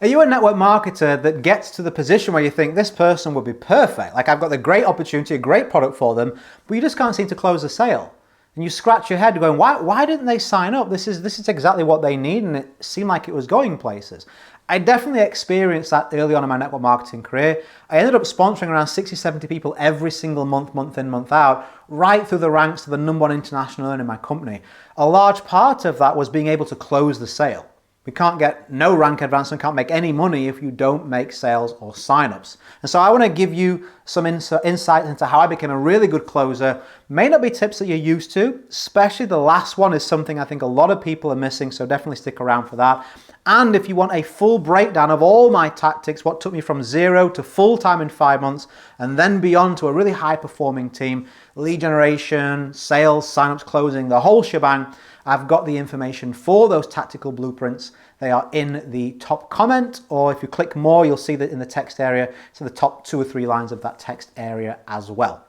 Are you a network marketer that gets to the position where you think this person would be perfect? Like, I've got the great opportunity, a great product for them, but you just can't seem to close a sale. And you scratch your head going, why didn't they sign up? This is exactly what they need, and it seemed like it was going places. I definitely experienced that early on in my network marketing career. I ended up sponsoring around 60, 70 people every single month, month in, month out, right through the ranks to the #1 international earner in my company. A large part of that was being able to close the sale. We can't get no rank advancement, can't make any money if you don't make sales or signups. And so I want to give you some insight into how I became a really good closer. May not be tips that you're used to, especially the last one is something I think a lot of people are missing, so definitely stick around for that. And if you want a full breakdown of all my tactics, what took me from 0 to full-time in 5 months, and then beyond to a really high-performing team, lead generation, sales, signups, closing, the whole shebang, I've got the information for those tactical blueprints. They are in the top comment, or if you click more, you'll see that in the text area. So the top 2 or 3 lines of that text area as well.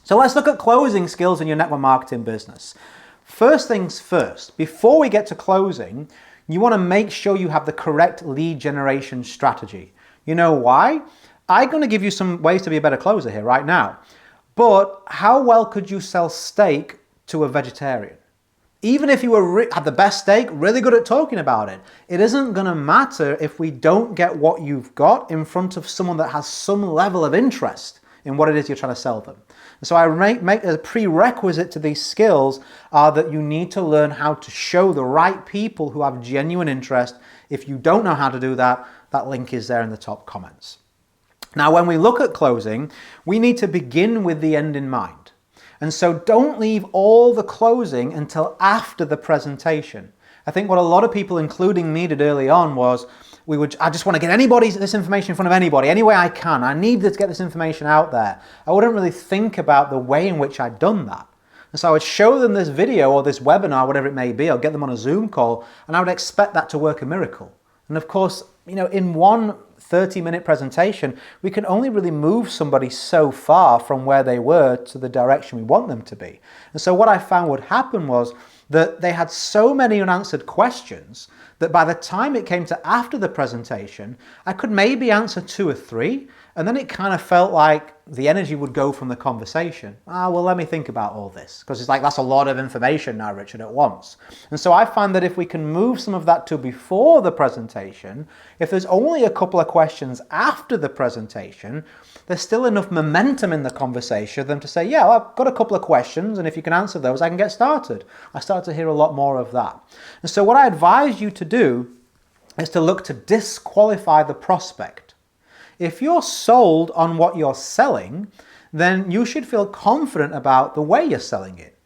So let's look at closing skills in your network marketing business. First things first, before we get to closing, you want to make sure you have the correct lead generation strategy. You know why? I'm going to give you some ways to be a better closer here right now. But how well could you sell steak to a vegetarian? Even if you had the best steak, really good at talking about it, it isn't going to matter if we don't get what you've got in front of someone that has some level of interest in what it is you're trying to sell them. And so I make a prerequisite to these skills are that you need to learn how to show the right people who have genuine interest. If you don't know how to do that, that link is there in the top comments. Now, when we look at closing, we need to begin with the end in mind. And so don't leave all the closing until after the presentation. I think what a lot of people, including me, did early on was I just want to get this information in front of anybody, any way I can. I need to get this information out there. I wouldn't really think about the way in which I'd done that. And so I would show them this video or this webinar, whatever it may be, I'll get them on a Zoom call, and I would expect that to work a miracle. And of course, in one 30-minute presentation, we can only really move somebody so far from where they were to the direction we want them to be. And so what I found would happen was that they had so many unanswered questions that by the time it came to after the presentation, I could maybe answer 2 or 3, and then it kind of felt like the energy would go from the conversation. Well, let me think about all this, because it's like, that's a lot of information now, Richard, at once. And so I find that if we can move some of that to before the presentation, if there's only a couple of questions after the presentation, there's still enough momentum in the conversation for them to say, yeah, well, I've got a couple of questions, and if you can answer those, I can get started. I start to hear a lot more of that. And so what I advise you to do is to look to disqualify the prospect. If you're sold on what you're selling, then you should feel confident about the way you're selling it.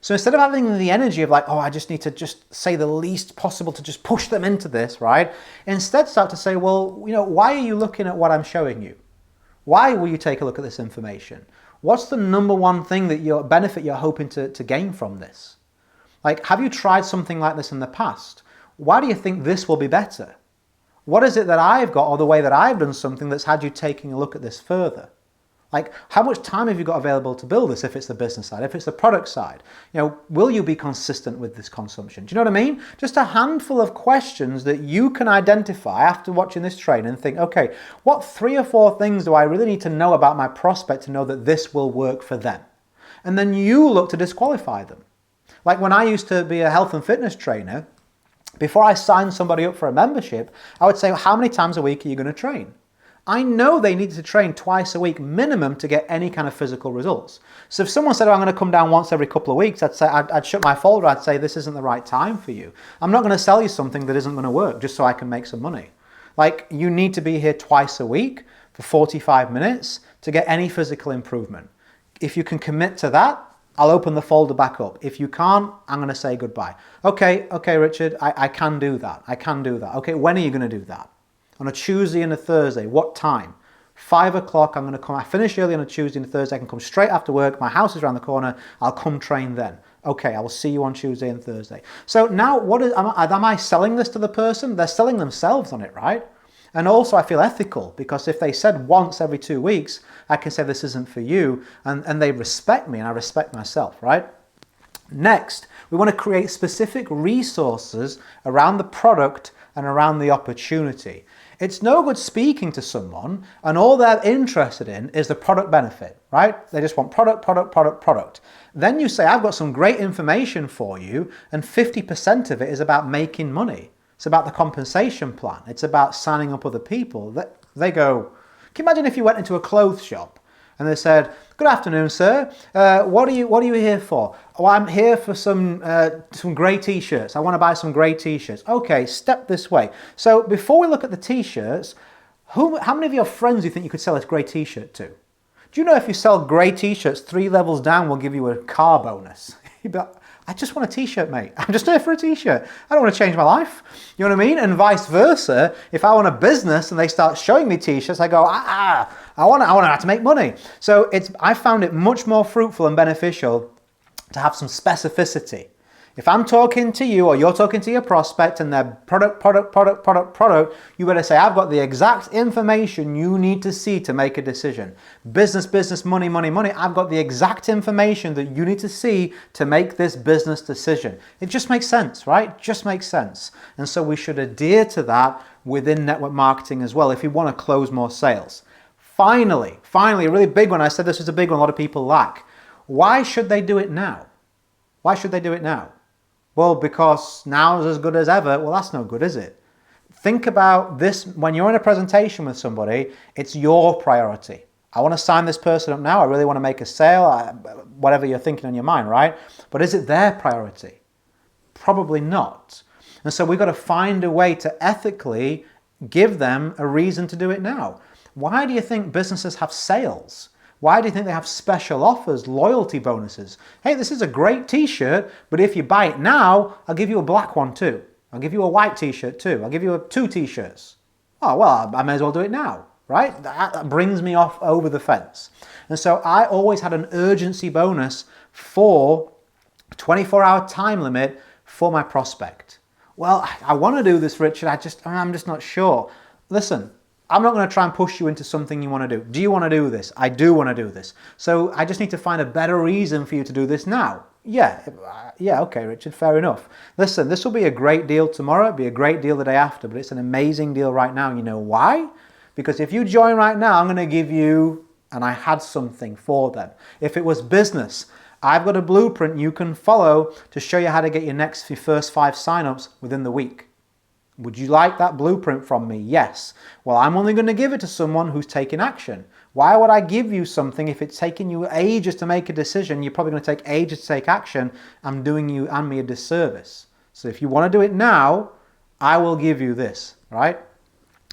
So instead of having the energy of like, I just need to just say the least possible to just push them into this, right? Instead start to say, well, why are you looking at what I'm showing you? Why will you take a look at this information? What's the #1 benefit you're hoping to gain from this? Like, have you tried something like this in the past? Why do you think this will be better? What is it that I've got, or the way that I've done something that's had you taking a look at this further? Like, how much time have you got available to build this if it's the business side, if it's the product side? Will you be consistent with this consumption? Do you know what I mean? Just a handful of questions that you can identify after watching this training and think, okay, what 3 or 4 things do I really need to know about my prospect to know that this will work for them? And then you look to disqualify them. Like when I used to be a health and fitness trainer, before I signed somebody up for a membership, I would say, how many times a week are you going to train? I know they need to train twice a week minimum to get any kind of physical results. So if someone said, I'm going to come down once every couple of weeks, I'd shut my folder, I'd say, this isn't the right time for you. I'm not going to sell you something that isn't going to work just so I can make some money. Like, you need to be here twice a week for 45 minutes to get any physical improvement. If you can commit to that, I'll open the folder back up. If you can't, I'm going to say goodbye. Okay, Richard, I can do that. I can do that. Okay, when are you going to do that? On a Tuesday and a Thursday. What time? 5 o'clock, I'm going to come. I finish early on a Tuesday and a Thursday. I can come straight after work. My house is around the corner. I'll come train then. Okay, I will see you on Tuesday and Thursday. So now, am I selling this to the person? They're selling themselves on it, right? And also I feel ethical, because if they said once every 2 weeks, I can say this isn't for you, and they respect me and I respect myself, right? Next, we want to create specific resources around the product and around the opportunity. It's no good speaking to someone and all they're interested in is the product benefit, right? They just want product, product, product, product. Then you say, I've got some great information for you, and 50% of it is about making money. It's about the compensation plan. It's about signing up other people. They go, can you imagine if you went into a clothes shop and they said, good afternoon, sir. What are you here for? Oh, I'm here for some grey t-shirts. I want to buy some grey t-shirts. Okay, step this way. So before we look at the t-shirts, how many of your friends do you think you could sell this grey t-shirt to? Do you know if you sell grey t-shirts, 3 levels down will give you a car bonus? You'd be like, I just want a t-shirt, mate. I'm just here for a t-shirt. I don't want to change my life. You know what I mean? And vice versa. If I want a business and they start showing me t-shirts, I go, I want to have to make money. So I found it much more fruitful and beneficial to have some specificity. If I'm talking to you or you're talking to your prospect and they're product, you better say, I've got the exact information you need to see to make a decision. Business, money, I've got the exact information that you need to see to make this business decision. It just makes sense, right? Just makes sense. And so we should adhere to that within network marketing as well if you want to close more sales. Finally, a really big one. I said this was a big one a lot of people lack. Why should they do it now? Why should they do it now? Well, because now is as good as ever. Well, that's no good, is it? Think about this. When you're in a presentation with somebody, it's your priority. I want to sign this person up now. I really want to make a sale, whatever you're thinking in your mind, right? But is it their priority? Probably not. And so we've got to find a way to ethically give them a reason to do it now. Why do you think businesses have sales? Why do you think they have special offers, loyalty bonuses? Hey, this is a great t-shirt, but if you buy it now, I'll give you a black one too. I'll give you a white t-shirt too. I'll give you 2 t-shirts. Oh, well, I may as well do it now, right? That brings me off over the fence. And so I always had an urgency bonus for a 24-hour time limit for my prospect. Well, I want to do this, Richard. I'm just not sure. Listen, I'm not going to try and push you into something you want to do. Do you want to do this? I do want to do this. So I just need to find a better reason for you to do this now. Yeah, okay, Richard, fair enough. Listen, this will be a great deal tomorrow. It'll be a great deal the day after, but it's an amazing deal right now. You know why? Because if you join right now, I'm going to give you, and I had something for them. If it was business, I've got a blueprint you can follow to show you how to get your first 5 signups within the week. Would you like that blueprint from me? Yes. Well, I'm only going to give it to someone who's taking action. Why would I give you something if it's taking you ages to make a decision? You're probably going to take ages to take action. I'm doing you and me a disservice. So if you want to do it now, I will give you this, right?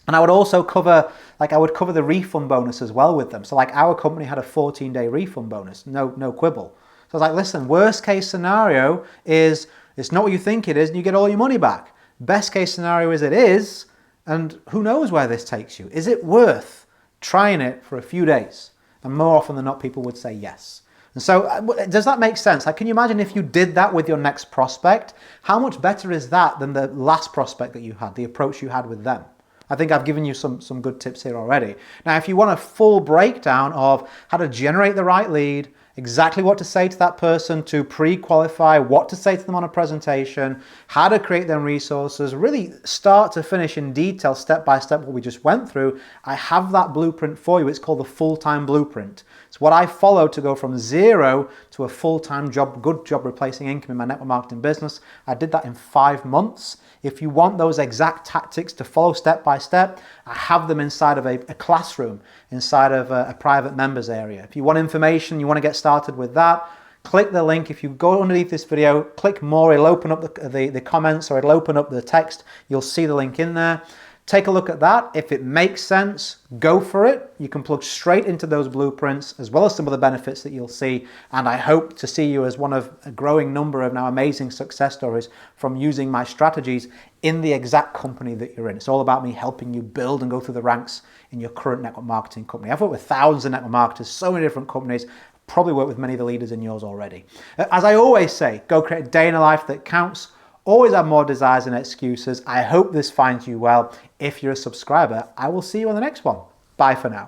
And I would also cover the refund bonus as well with them. So like our company had a 14-day refund bonus, no quibble. So I was like, listen, worst case scenario is it's not what you think it is and you get all your money back. Best case scenario is it is, and who knows where this takes you. Is it worth trying it for a few days? And more often than not, people would say yes. And so does that make sense? Like, can you imagine if you did that with your next prospect? How much better is that than the last prospect that you had, the approach you had with them? I think I've given you some good tips here already. Now, if you want a full breakdown of how to generate the right lead, exactly what to say to that person to pre-qualify, what to say to them on a presentation, how to create them resources, really start to finish in detail, step by step, what we just went through, I have that blueprint for you. It's called the full-time blueprint. It's what I follow to go from 0 to a full-time job, good job replacing income in my network marketing business. I did that in 5 months. If you want those exact tactics to follow step by step, I have them inside of a classroom, inside of a private members area. If you want information, you want to get started with that, click the link. If you go underneath this video, click more, it'll open up the comments or it'll open up the text. You'll see the link in there. Take a look at that. If it makes sense, go for it. You can plug straight into those blueprints as well as some of the benefits that you'll see. And I hope to see you as one of a growing number of now amazing success stories from using my strategies in the exact company that you're in. It's all about me helping you build and go through the ranks in your current network marketing company. I've worked with thousands of network marketers, so many different companies. Probably worked with many of the leaders in yours already. As I always say, go create a day in a life that counts. Always have more desires than excuses. I hope this finds you well. If you're a subscriber, I will see you on the next one. Bye for now.